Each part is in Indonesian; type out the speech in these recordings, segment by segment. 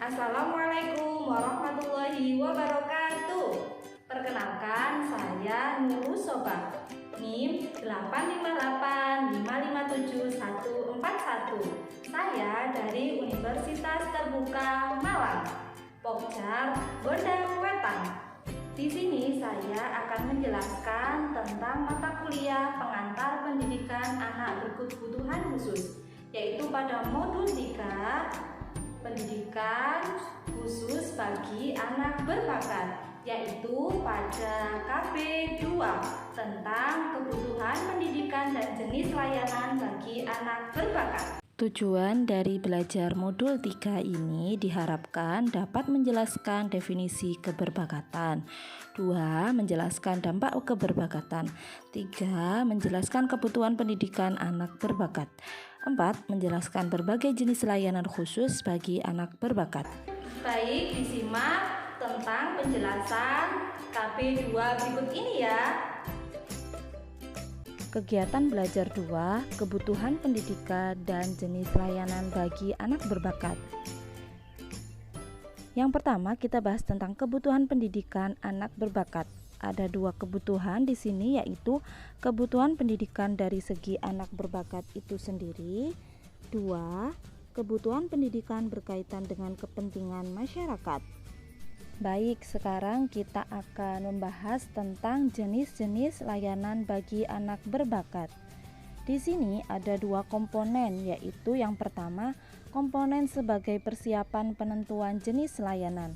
Assalamualaikum warahmatullahi wabarakatuh. Perkenalkan, saya Nurul Soba, NIM 858557141. Saya dari Universitas Terbuka Malang, Pokjar, Gondang Wetan. Di sini saya akan menjelaskan tentang mata kuliah pengantar pendidikan anak berkebutuhan khusus, yaitu pada modul 3 pendidikan khusus bagi anak berbakat, yaitu pada KB 2 tentang kebutuhan pendidikan dan jenis layanan bagi anak berbakat. Tujuan dari belajar modul 3 ini diharapkan dapat menjelaskan definisi keberbakatan. 2. Menjelaskan dampak keberbakatan. 3. Menjelaskan kebutuhan pendidikan anak berbakat. 4. Menjelaskan berbagai jenis layanan khusus bagi anak berbakat. Baik, disimak tentang penjelasan KB 2 berikut ini ya. Kegiatan belajar 2, kebutuhan pendidikan dan jenis layanan bagi anak berbakat. Yang pertama, kita bahas tentang kebutuhan pendidikan anak berbakat. Ada 2 kebutuhan di sini, yaitu kebutuhan pendidikan dari segi anak berbakat itu sendiri. 2. Kebutuhan pendidikan berkaitan dengan kepentingan masyarakat. Baik, sekarang kita akan membahas tentang jenis-jenis layanan bagi anak berbakat. Di sini ada 2 komponen, yaitu yang pertama, komponen sebagai persiapan penentuan jenis layanan.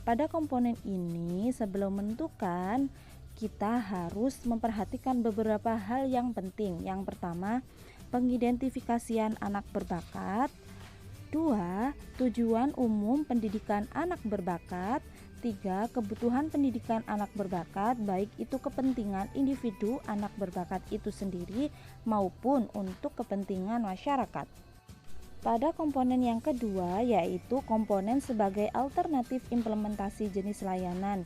Pada komponen ini, sebelum menentukan, kita harus memperhatikan beberapa hal yang penting. Yang pertama, pengidentifikasian anak berbakat. 2. Tujuan umum pendidikan anak berbakat. 3. Kebutuhan pendidikan anak berbakat, baik itu kepentingan individu anak berbakat itu sendiri maupun untuk kepentingan masyarakat. Pada komponen yang kedua, yaitu komponen sebagai alternatif implementasi jenis layanan.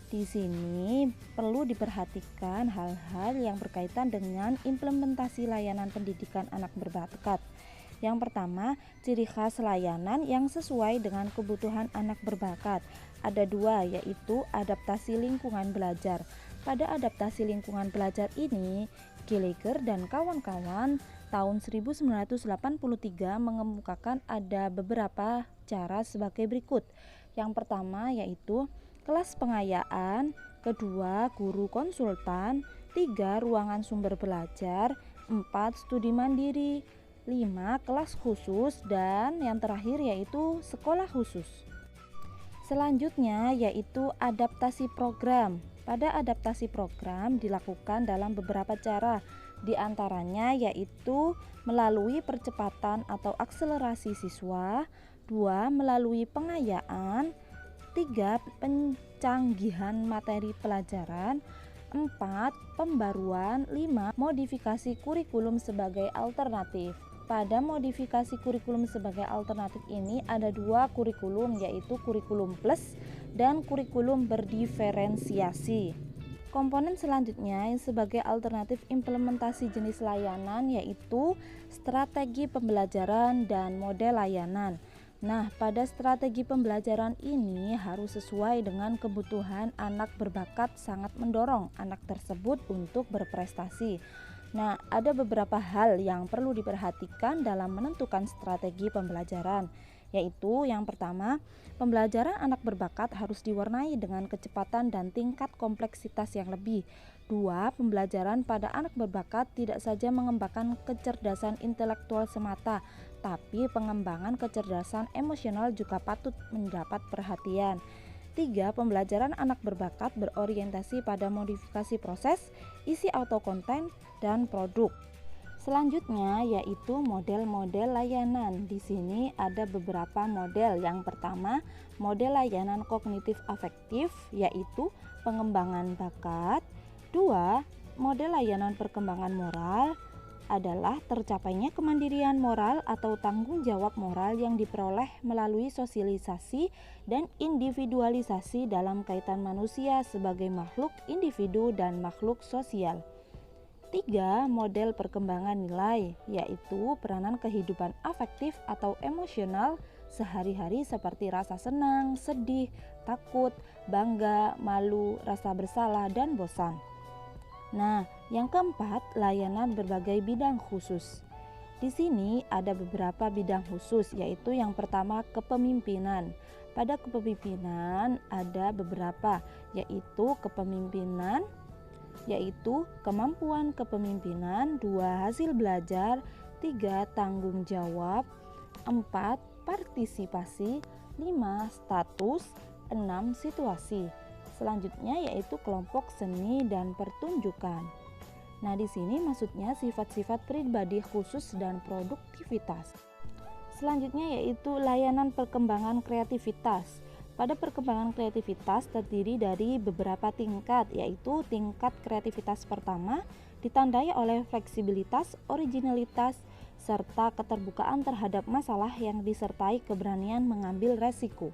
Di sini perlu diperhatikan hal-hal yang berkaitan dengan implementasi layanan pendidikan anak berbakat. Yang pertama, ciri khas layanan yang sesuai dengan kebutuhan anak berbakat. Ada 2, yaitu adaptasi lingkungan belajar. Pada adaptasi lingkungan belajar ini, Gallagher dan kawan-kawan tahun 1983 mengemukakan ada beberapa cara sebagai berikut. Yang pertama yaitu kelas pengayaan, kedua guru konsultan, 3 ruangan sumber belajar, 4 studi mandiri, 5 kelas khusus, dan yang terakhir yaitu sekolah khusus. Selanjutnya yaitu adaptasi program. Pada adaptasi program dilakukan dalam beberapa cara, di antaranya yaitu melalui percepatan atau akselerasi siswa, 2 melalui pengayaan, 3 pencanggihan materi pelajaran, 4 pembaruan, 5 modifikasi kurikulum sebagai alternatif. Pada modifikasi kurikulum sebagai alternatif ini ada 2 kurikulum, yaitu kurikulum plus dan kurikulum berdiferensiasi. Komponen selanjutnya sebagai alternatif implementasi jenis layanan yaitu strategi pembelajaran dan model layanan. Nah, pada strategi pembelajaran ini harus sesuai dengan kebutuhan anak berbakat, sangat mendorong anak tersebut untuk berprestasi. Nah, ada beberapa hal yang perlu diperhatikan dalam menentukan strategi pembelajaran, yaitu yang pertama, pembelajaran anak berbakat harus diwarnai dengan kecepatan dan tingkat kompleksitas yang lebih. 2. Pembelajaran pada anak berbakat tidak saja mengembangkan kecerdasan intelektual semata, tapi pengembangan kecerdasan emosional juga patut mendapat perhatian. 3. Pembelajaran anak berbakat berorientasi pada modifikasi proses, isi auto konten, dan produk. Selanjutnya yaitu model-model layanan. Di sini ada beberapa model. Yang pertama, model layanan kognitif afektif, yaitu pengembangan bakat. 2. Model layanan perkembangan moral adalah tercapainya kemandirian moral atau tanggung jawab moral yang diperoleh melalui sosialisasi dan individualisasi dalam kaitan manusia sebagai makhluk individu dan makhluk sosial. 3. Model perkembangan nilai, yaitu peranan kehidupan afektif atau emosional sehari-hari seperti rasa senang, sedih, takut, bangga, malu, rasa bersalah, dan bosan. Nah, yang keempat, layanan berbagai bidang khusus. Di sini ada beberapa bidang khusus, yaitu yang pertama kepemimpinan. Pada kepemimpinan ada beberapa, yaitu kemampuan kepemimpinan, 2 hasil belajar, 3 tanggung jawab, 4 partisipasi, 5 status, 6 situasi. Selanjutnya yaitu kelompok seni dan pertunjukan. Nah, di sini maksudnya sifat-sifat pribadi khusus dan produktivitas. Selanjutnya yaitu layanan perkembangan kreativitas. Pada perkembangan kreativitas terdiri dari beberapa tingkat, yaitu tingkat kreativitas pertama ditandai oleh fleksibilitas, originalitas, serta keterbukaan terhadap masalah yang disertai keberanian mengambil resiko.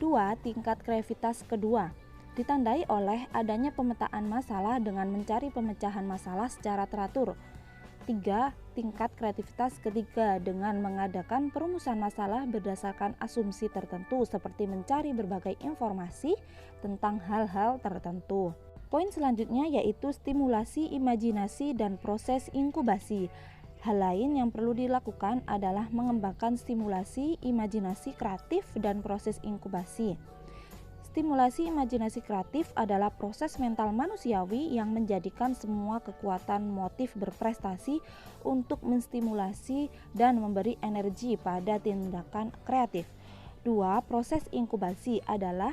2. Tingkat kreativitas kedua ditandai oleh adanya pemetaan masalah dengan mencari pemecahan masalah secara teratur. 3. Tingkat kreativitas ketiga dengan mengadakan perumusan masalah berdasarkan asumsi tertentu seperti mencari berbagai informasi tentang hal-hal tertentu. Poin selanjutnya yaitu stimulasi imajinasi dan proses inkubasi. Hal lain yang perlu dilakukan adalah mengembangkan stimulasi imajinasi kreatif dan proses inkubasi. Stimulasi imajinasi kreatif adalah proses mental manusiawi yang menjadikan semua kekuatan motif berprestasi untuk menstimulasi dan memberi energi pada tindakan kreatif. 2. Proses inkubasi adalah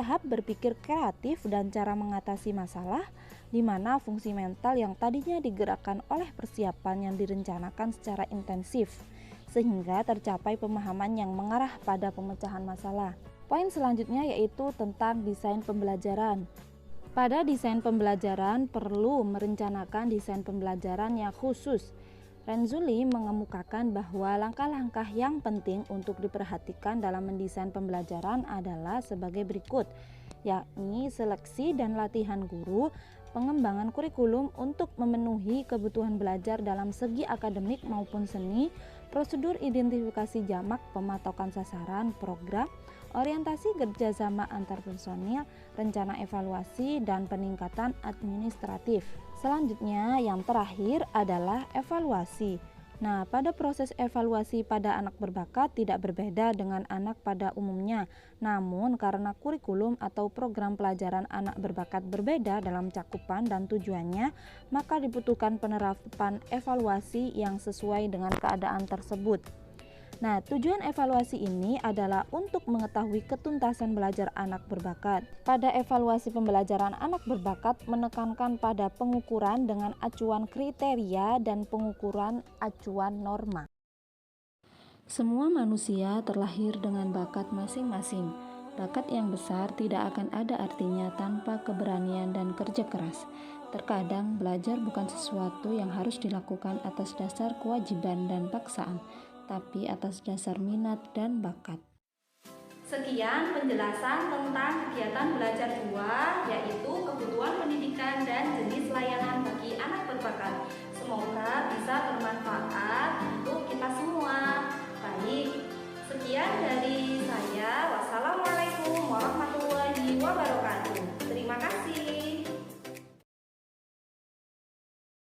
tahap berpikir kreatif dan cara mengatasi masalah, di mana fungsi mental yang tadinya digerakkan oleh persiapan yang direncanakan secara intensif, sehingga tercapai pemahaman yang mengarah pada pemecahan masalah. Poin selanjutnya yaitu tentang desain pembelajaran. Pada desain pembelajaran perlu merencanakan desain pembelajaran yang khusus. Renzulli mengemukakan bahwa langkah-langkah yang penting untuk diperhatikan dalam mendesain pembelajaran adalah sebagai berikut, yakni seleksi dan latihan guru, pengembangan kurikulum untuk memenuhi kebutuhan belajar dalam segi akademik maupun seni, prosedur identifikasi jamak, pematokan sasaran, program, orientasi kerjasama antar personil, rencana evaluasi, dan peningkatan administratif. Selanjutnya, yang terakhir adalah evaluasi. Nah, pada proses evaluasi pada anak berbakat tidak berbeda dengan anak pada umumnya. Namun, karena kurikulum atau program pelajaran anak berbakat berbeda dalam cakupan dan tujuannya, maka dibutuhkan penerapan evaluasi yang sesuai dengan keadaan tersebut. Nah, tujuan evaluasi ini adalah untuk mengetahui ketuntasan belajar anak berbakat. Pada evaluasi pembelajaran anak berbakat menekankan pada pengukuran dengan acuan kriteria dan pengukuran acuan norma. Semua manusia terlahir dengan bakat masing-masing. Bakat yang besar tidak akan ada artinya tanpa keberanian dan kerja keras. Terkadang belajar bukan sesuatu yang harus dilakukan atas dasar kewajiban dan paksaan, tapi atas dasar minat dan bakat. Sekian penjelasan tentang kegiatan belajar 2, yaitu kebutuhan pendidikan dan jenis layanan bagi anak berbakat. Semoga bisa bermanfaat untuk kita semua. Baik, sekian dari saya. Wassalamualaikum warahmatullahi wabarakatuh.